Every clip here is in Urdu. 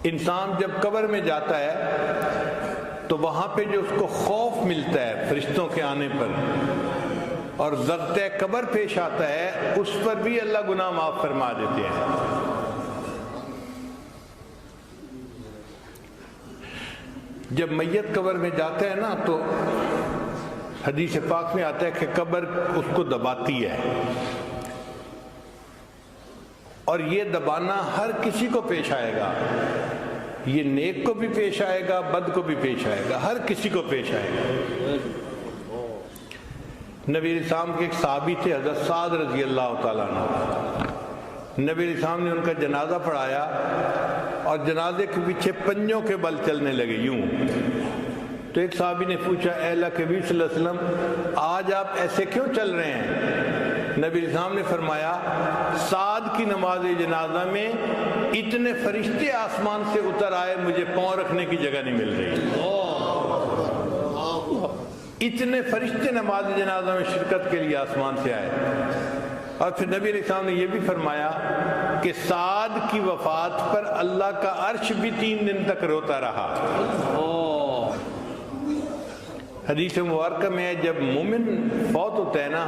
انسان جب قبر میں جاتا ہے تو وہاں پہ جو اس کو خوف ملتا ہے فرشتوں کے آنے پر اور ضبط قبر پیش آتا ہے، اس پر بھی اللہ گناہ معاف فرما دیتے ہیں۔ جب میت قبر میں جاتا ہے نا تو حدیث پاک میں آتا ہے کہ قبر اس کو دباتی ہے، اور یہ دبانا ہر کسی کو پیش آئے گا، یہ نیک کو بھی پیش آئے گا، بد کو بھی پیش آئے گا، ہر کسی کو پیش آئے گا۔ نبی علیہ السلام کے ایک صحابی تھے حضرت سعد رضی اللہ تعالیٰ عنہ، نبی علیہ السلام نے ان کا جنازہ پڑھایا اور جنازے کے پیچھے پنجوں کے بل چلنے لگے یوں۔ تو ایک صحابی نے پوچھا، اے اللہ کے نبی صلی اللہ علیہ وسلم آج آپ ایسے کیوں چل رہے ہیں؟ نبی علیہ السلام نے فرمایا، سعد کی نماز جنازہ میں اتنے فرشتے آسمان سے اتر آئے، مجھے پاؤں رکھنے کی جگہ نہیں مل رہی۔ اتنے فرشتے نماز جنازہ میں شرکت کے لیے آسمان سے آئے۔ اور پھر نبی علیہ السلام نے یہ بھی فرمایا کہ سعد کی وفات پر اللہ کا عرش بھی 3 دن تک روتا رہا۔ حدیث مبارکہ میں ہے جب مومن فوت ہوتا ہے نا،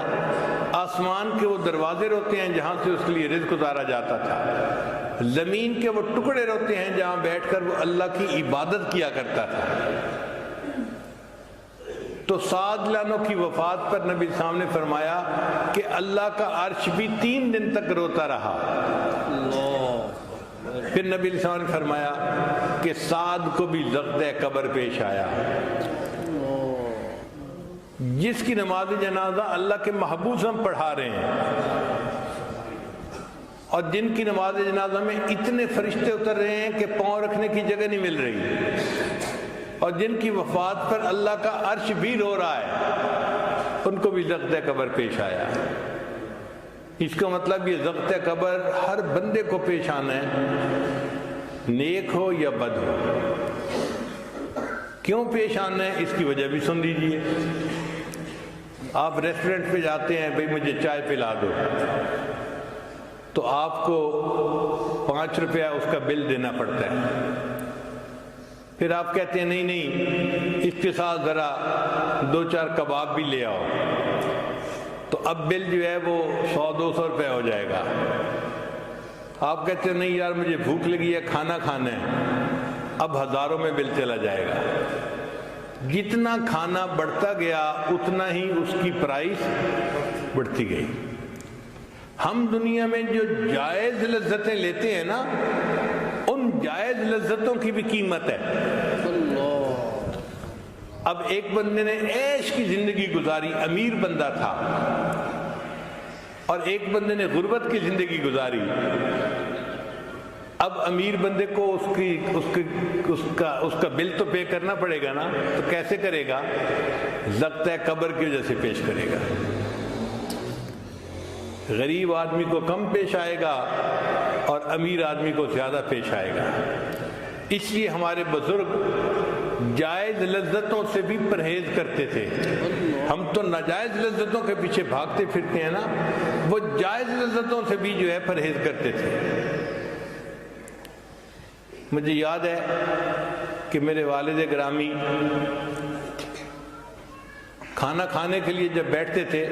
آسمان کے وہ دروازے روتے ہیں جہاں سے اس کے لیے رزق اتارا جاتا تھا، زمین کے وہ ٹکڑے روتے ہیں جہاں بیٹھ کر وہ اللہ کی عبادت کیا کرتا تھا۔ تو سعد لانو کی وفات پر نبی صاحب نے فرمایا کہ اللہ کا عرش بھی 3 دن تک روتا رہا۔ پھر نبی صلی اللہ علیہ وسلم نے فرمایا کہ سعد کو بھی ضبط قبر پیش آیا۔ جس کی نماز جنازہ اللہ کے محبوب ہم پڑھا رہے ہیں اور جن کی نماز جنازہ میں اتنے فرشتے اتر رہے ہیں کہ پاؤں رکھنے کی جگہ نہیں مل رہی، اور جن کی وفات پر اللہ کا عرش بھی رو رہا ہے، ان کو بھی ضبط قبر پیش آیا۔ اس کا مطلب یہ ضبط قبر ہر بندے کو پیش آنا ہے، نیک ہو یا بد ہو۔ کیوں پیش آنا ہے اس کی وجہ بھی سن لیجئے۔ آپ ریسٹورنٹ پہ جاتے ہیں، بھئی مجھے چائے پلا دو، تو آپ کو 5 روپیہ اس کا بل دینا پڑتا ہے۔ پھر آپ کہتے ہیں نہیں اس کے ساتھ ذرا 2-4 کباب بھی لے آؤ، تو اب بل جو ہے وہ 100-200 روپے ہو جائے گا۔ آپ کہتے ہیں نہیں یار مجھے بھوک لگی ہے، کھانا کھانا ہے، اب ہزاروں میں بل چلا جائے گا۔ جتنا کھانا بڑھتا گیا اتنا ہی اس کی پرائس بڑھتی گئی۔ ہم دنیا میں جو جائز لذتیں لیتے ہیں نا، ان جائز لذتوں کی بھی قیمت ہے۔ اب ایک بندے نے عیش کی زندگی گزاری، امیر بندہ تھا، اور ایک بندے نے غربت کی زندگی گزاری۔ اب امیر بندے کو اس کا بل تو پے کرنا پڑے گا نا، تو کیسے کرے گا؟ ضبط قبر کی وجہ سے پیش کرے گا۔ غریب آدمی کو کم پیش آئے گا اور امیر آدمی کو زیادہ پیش آئے گا۔ اس لیے ہمارے بزرگ جائز لذتوں سے بھی پرہیز کرتے تھے۔ ہم تو ناجائز لذتوں کے پیچھے بھاگتے پھرتے ہیں نا، وہ جائز لذتوں سے بھی جو ہے پرہیز کرتے تھے۔ مجھے یاد ہے کہ میرے والد گرامی کھانا کھانے کے لیے جب بیٹھتے تھے،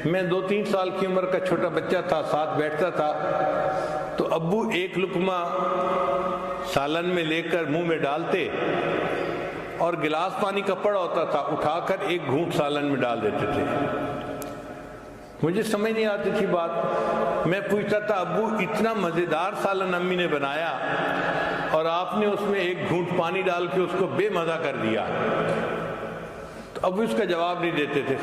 میں 2-3 سال کی عمر کا چھوٹا بچہ تھا، ساتھ بیٹھتا تھا، تو ابو ایک لقمہ سالن میں لے کر منہ میں ڈالتے اور گلاس پانی کا پڑا ہوتا تھا، اٹھا کر ایک گھونٹ سالن میں ڈال دیتے تھے۔ مجھے سمجھ نہیں آتی تھی بات، میں پوچھتا تھا ابو اتنا مزیدار سالن امی نے بنایا اور آپ نے اس میں ایک گھونٹ پانی ڈال کے اس کو بے مزہ کر دیا، تو ابو اس کا جواب نہیں دیتے تھے،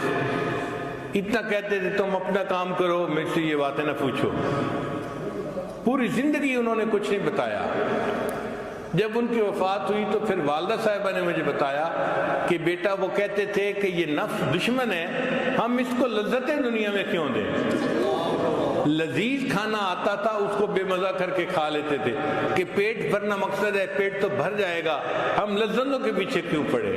اتنا کہتے تھے تم اپنا کام کرو، مجھ سے یہ باتیں نہ پوچھو۔ پوری زندگی انہوں نے کچھ نہیں بتایا۔ جب ان کی وفات ہوئی تو پھر والدہ صاحبہ نے مجھے بتایا کہ بیٹا وہ کہتے تھے کہ یہ نفس دشمن ہے، ہم اس کو لذتیں دنیا میں کیوں دیں؟ لذیذ کھانا آتا تھا اس کو بے مزہ کر کے کھا لیتے تھے کہ پیٹ بھرنا مقصد ہے، پیٹ تو بھر جائے گا، ہم لذتوں کے پیچھے کیوں پڑے؟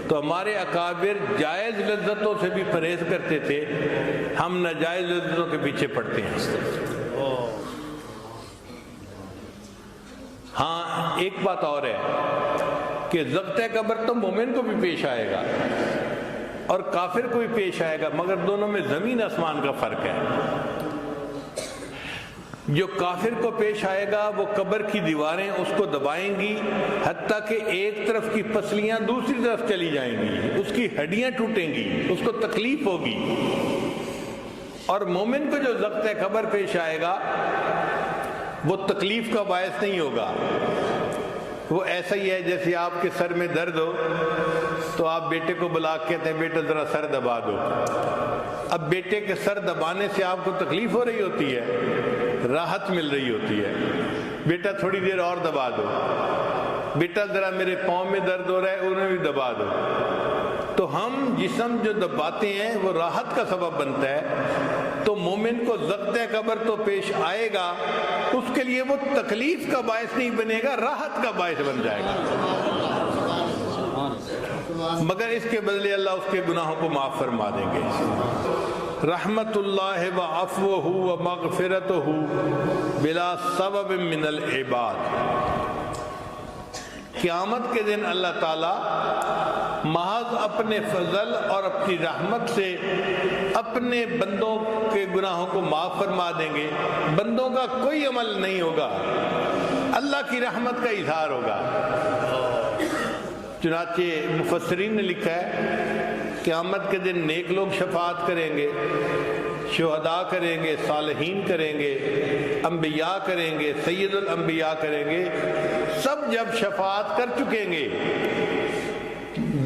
تو ہمارے اکابر جائز لذتوں سے بھی پرہیز کرتے تھے، ہم ناجائز لذتوں کے پیچھے پڑتے ہیں۔ ہاں ایک بات اور ہے کہ ضبط قبر تو مومن کو بھی پیش آئے گا اور کافر کو بھی پیش آئے گا، مگر دونوں میں زمین آسمان کا فرق ہے۔ جو کافر کو پیش آئے گا وہ قبر کی دیواریں اس کو دبائیں گی حتیٰ کہ ایک طرف کی پسلیاں دوسری طرف چلی جائیں گی، اس کی ہڈیاں ٹوٹیں گی، اس کو تکلیف ہوگی۔ اور مومن کو جو ضبط قبر پیش آئے گا وہ تکلیف کا باعث نہیں ہوگا، وہ ایسا ہی ہے جیسے آپ کے سر میں درد ہو تو آپ بیٹے کو بلا کے کہتے ہیں بیٹا ذرا سر دبا دو۔ اب بیٹے کے سر دبانے سے آپ کو تکلیف ہو رہی ہوتی ہے، راحت مل رہی ہوتی ہے، بیٹا تھوڑی دیر اور دبا دو، بیٹا ذرا میرے پاؤں میں درد ہو رہا ہے انہیں بھی دبا دو۔ تو ہم جسم جو دباتے ہیں وہ راحت کا سبب بنتا ہے، تو مومن کو ضبط قبر تو پیش آئے گا، اس کے لیے وہ تکلیف کا باعث نہیں بنے گا، راحت کا باعث بن جائے گا، مگر اس کے بدلے اللہ اس کے گناہوں کو معاف فرما دیں گے۔ رحمت اللہ و عفوہ و مغفرتہ بلا سبب من العباد۔ قیامت کے دن اللہ تعالی محض اپنے فضل اور اپنی رحمت سے اپنے بندوں کے گناہوں کو معاف فرما دیں گے، بندوں کا کوئی عمل نہیں ہوگا، اللہ کی رحمت کا اظہار ہوگا۔ چنانچہ مفسرین نے لکھا ہے قیامت کے دن نیک لوگ شفاعت کریں گے، شہداء کریں گے، صالحین کریں گے، انبیاء کریں گے، سید الانبیاء کریں گے، سب جب شفاعت کر چکیں گے،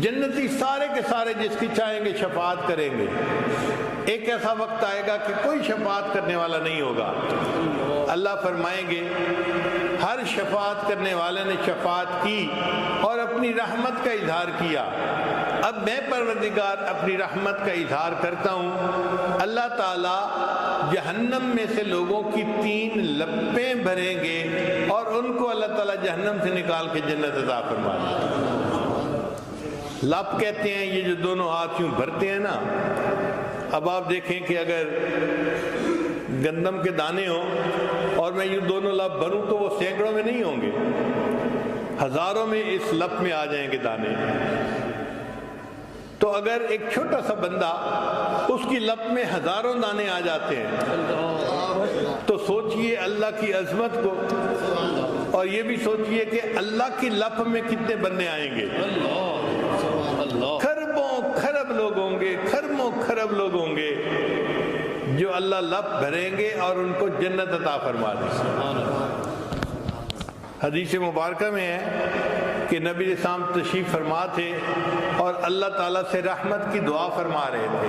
جنتی سارے کے سارے جس کی چاہیں گے شفاعت کریں گے، ایک ایسا وقت آئے گا کہ کوئی شفاعت کرنے والا نہیں ہوگا۔ اللہ فرمائیں گے ہر شفاعت کرنے والے نے شفاعت کی اور اپنی رحمت کا اظہار کیا، اب میں پروردگار اپنی رحمت کا اظہار کرتا ہوں۔ اللہ تعالیٰ جہنم میں سے لوگوں کی 3 لپیں بھریں گے اور ان کو اللہ تعالیٰ جہنم سے نکال کے جنت عطا فرما دیں گے۔ لپ کہتے ہیں یہ جو دونوں ہاتھ یوں بھرتے ہیں نا، اب آپ دیکھیں کہ اگر گندم کے دانے ہوں اور میں یہ دونوں لپ بھروں تو وہ سینکڑوں میں نہیں ہوں گے، ہزاروں میں اس لپ میں آ جائیں گے دانے۔ تو اگر ایک چھوٹا سا بندہ اس کی لپ میں ہزاروں دانے آ جاتے ہیں تو سوچئے اللہ کی عظمت کو، اور یہ بھی سوچئے کہ اللہ کی لپ میں کتنے بندے آئیں گے۔ خربوں خرب لوگ ہوں گے، خربوں خرب لوگ ہوں گے جو اللہ لپ بھریں گے اور ان کو جنت عطا فرما دیں گے۔ حدیث مبارکہ میں ہے کہ نبی علیہ السلام تشریف فرما تھے اور اللہ تعالیٰ سے رحمت کی دعا فرما رہے تھے،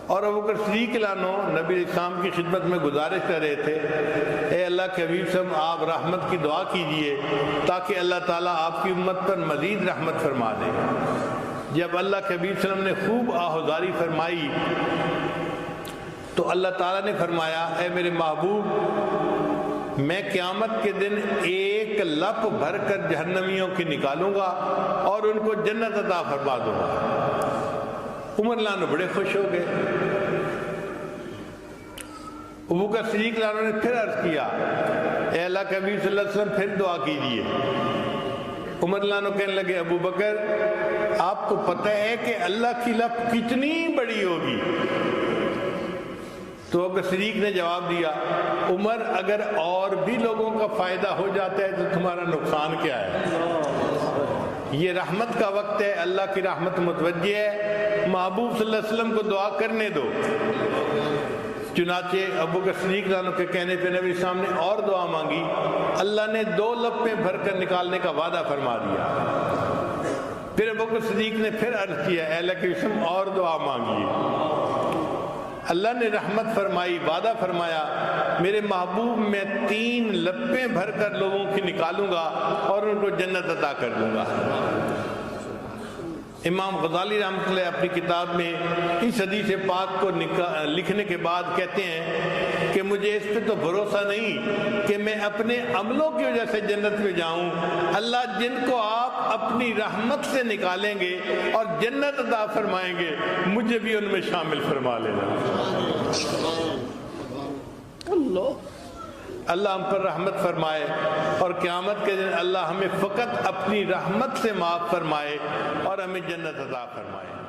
اور ابوبکر صدیق لانو نبی علیہ السلام کی خدمت میں گزارش کر رہے تھے، اے اللہ کے حبیب صلی اللہ علیہ وسلم آپ رحمت کی دعا کیجئے تاکہ اللہ تعالیٰ آپ کی امت پر مزید رحمت فرما دے۔ جب اللہ کے حبیب صلی اللہ علیہ وسلم نے خوب آہوازاری فرمائی تو اللہ تعالیٰ نے فرمایا اے میرے محبوب، میں قیامت کے دن ایک لپ بھر کر جہنمیوں کی نکالوں گا اور ان کو جنت عطا فرما دوں گا۔ عمر لانو بڑے خوش ہو گئے۔ ابوبکر صدیق لانو نے پھر عرض کیا اے اللہ کے حبیب صلی اللہ علیہ وسلم پھر دعا کیجئے۔ عمر لانو کہنے لگے ابو بکر آپ کو پتہ ہے کہ اللہ کی لپ کتنی بڑی ہوگی؟ تو ابو صدیق نے جواب دیا عمر اگر اور بھی لوگوں کا فائدہ ہو جاتا ہے تو تمہارا نقصان کیا ہے؟ یہ رحمت کا وقت ہے، اللہ کی رحمت متوجہ ہے، محبوب صلی اللہ علیہ وسلم کو دعا کرنے دو۔ چنانچہ ابوبکر صدیق عنہ کے کہنے پہ نبی اسلام نے اور دعا مانگی، اللہ نے 2 لپیں بھر کر نکالنے کا وعدہ فرما دیا۔ پھر ابوبکر صدیق نے پھر عرض کیا اے اللہ کے رسول اور دعا مانگیے۔ اللہ نے رحمت فرمائی، وعدہ فرمایا میرے محبوب میں 3 لپیں بھر کر لوگوں کی نکالوں گا اور ان کو جنت عطا کر دوں گا۔ امام غزالی رحمۃ اللہ اپنی کتاب میں اس حدیث پاک کو لکھنے کے بعد کہتے ہیں کہ مجھے اس پہ تو بھروسہ نہیں کہ میں اپنے عملوں کی وجہ سے جنت میں جاؤں، اللہ جن کو آپ اپنی رحمت سے نکالیں گے اور جنت عطا فرمائیں گے مجھے بھی ان میں شامل فرما لینا۔ اللہ ہم پر رحمت فرمائے، اور قیامت کے دن اللہ ہمیں فقط اپنی رحمت سے معاف فرمائے اور ہمیں جنت عطا فرمائے۔